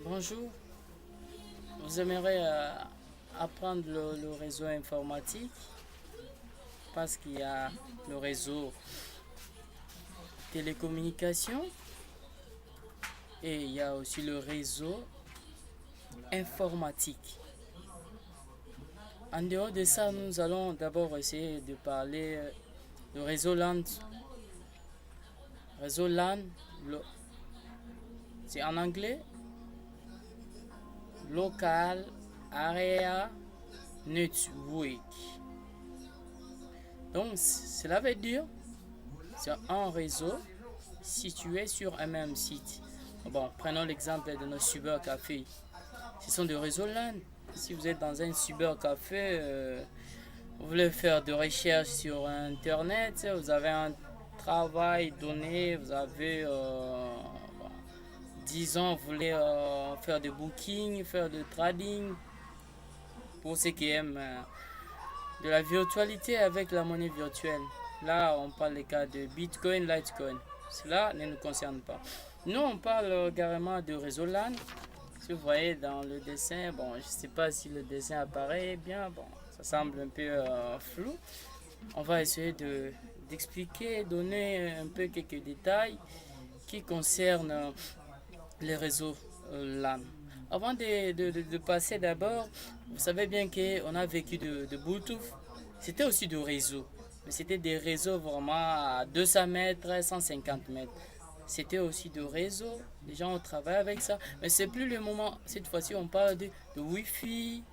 Bonjour, vous aimeriez apprendre le réseau informatique parce qu'il y a le réseau télécommunication et il y a aussi le réseau informatique. En dehors de ça, nous allons d'abord essayer de parler du réseau LAN. Réseau LAN, c'est en anglais, Local Area Network. Donc, cela veut dire c'est un réseau situé sur un même site. Bon, prenons l'exemple de nos cybercafés. Ce sont des réseaux LAN. Si vous êtes dans un cybercafé, vous voulez faire des recherches sur Internet, vous avez un travail donné, vous avez, disons, vous voulez faire des bookings, faire du trading, pour ceux qui aiment de la virtualité avec la monnaie virtuelle. Là, on parle des cas de Bitcoin, Litecoin. Cela ne nous concerne pas. Nous, on parle carrément de réseau LAN. Si vous voyez dans le dessin, bon, je ne sais pas si le dessin apparaît bien, bon, ça semble un peu flou. On va essayer d'expliquer, donner un peu quelques détails qui concernent les réseaux LAN. Avant de passer d'abord, vous savez bien qu'on a vécu de Bluetooth. C'était aussi du réseau. Mais c'était des réseaux vraiment à 200 mètres, 150 mètres. C'était aussi de réseau. Les gens ont travaillé avec ça. Mais c'est plus le moment. Cette fois-ci, on parle de Wi-Fi.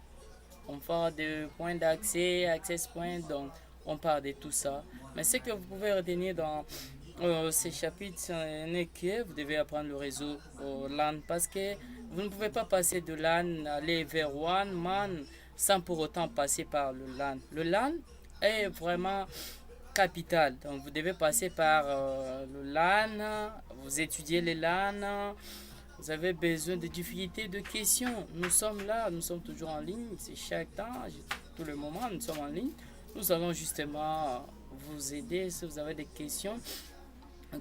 On parle de points d'accès, access point. Donc, on parle de tout ça. Mais ce que vous pouvez retenir dans ces chapitres, c'est que vous devez apprendre le réseau LAN. Parce que vous ne pouvez pas passer de LAN, aller vers WAN, MAN, sans pour autant passer par le LAN. Le LAN est vraiment capital. Donc vous devez passer par le LAN, vous étudiez les LAN, vous avez besoin de difficultés, de questions. Nous sommes là, nous sommes toujours en ligne, c'est chaque temps, tout le moment, nous sommes en ligne. Nous allons justement vous aider si vous avez des questions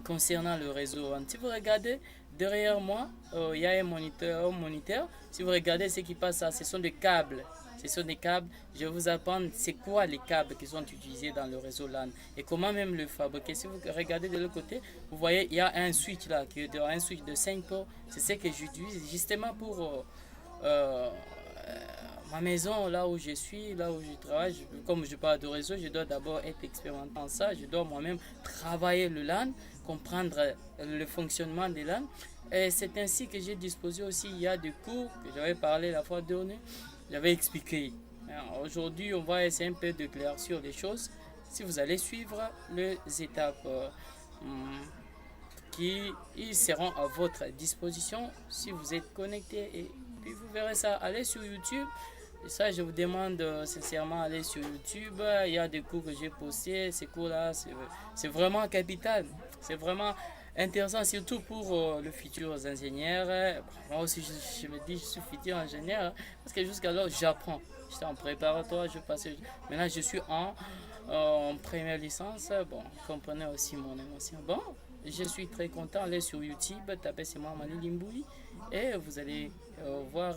concernant le réseau. Si vous regardez derrière moi, il y a un moniteur. Si vous regardez ce qui passe là, ce sont des câbles. Ce sont des câbles. Je vais vous apprendre c'est quoi les câbles qui sont utilisés dans le réseau LAN et comment même le fabriquer. Si vous regardez de l'autre côté, vous voyez il y a un switch là, qui est un switch de 5 ports. C'est ce que j'utilise justement pour ma maison, là où je suis, là où je travaille. Comme je parle de réseau, je dois d'abord être expérimenté en ça. Je dois moi-même travailler le LAN, comprendre le fonctionnement des LAN. Et c'est ainsi que j'ai disposé aussi, il y a des cours que j'avais parlé la fois dernière, j'avais expliqué. Aujourd'hui, on va essayer un peu de d'éclaircir les choses. Si vous allez suivre les étapes qui ils seront à votre disposition si vous êtes connecté. Et puis vous verrez ça. Allez sur YouTube. Et ça, je vous demande sincèrement d'aller sur YouTube. Il y a des cours que j'ai postés. Ces cours-là, c'est vraiment capital. C'est vraiment intéressant, surtout pour le futur ingénieur. Moi aussi, je me dis, je suis futur ingénieur. Parce que jusqu'alors, j'apprends. J'étais en préparatoire, je passais. Maintenant, je suis en première licence. Bon, comprenez aussi mon émotion. Bon, je suis très content. Allez sur YouTube, tapez c'est moi, Manu Limboui. Et vous allez voir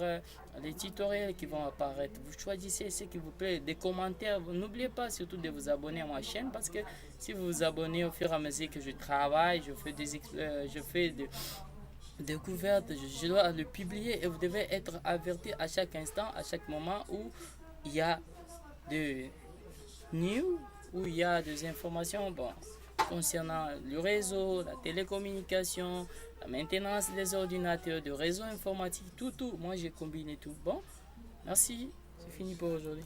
les tutoriels qui vont apparaître. Vous choisissez ce qui vous plaît, des commentaires. N'oubliez pas surtout de vous abonner à ma chaîne parce que si vous vous abonnez au fur et à mesure que je travaille, je fais des découvertes, je dois le publier et vous devez être averti à chaque instant, à chaque moment où il y a des news, où il y a des informations. Bon, concernant le réseau, la télécommunication, la maintenance des ordinateurs, de réseau informatique, tout. Moi, j'ai combiné tout. Bon, merci. C'est fini pour aujourd'hui.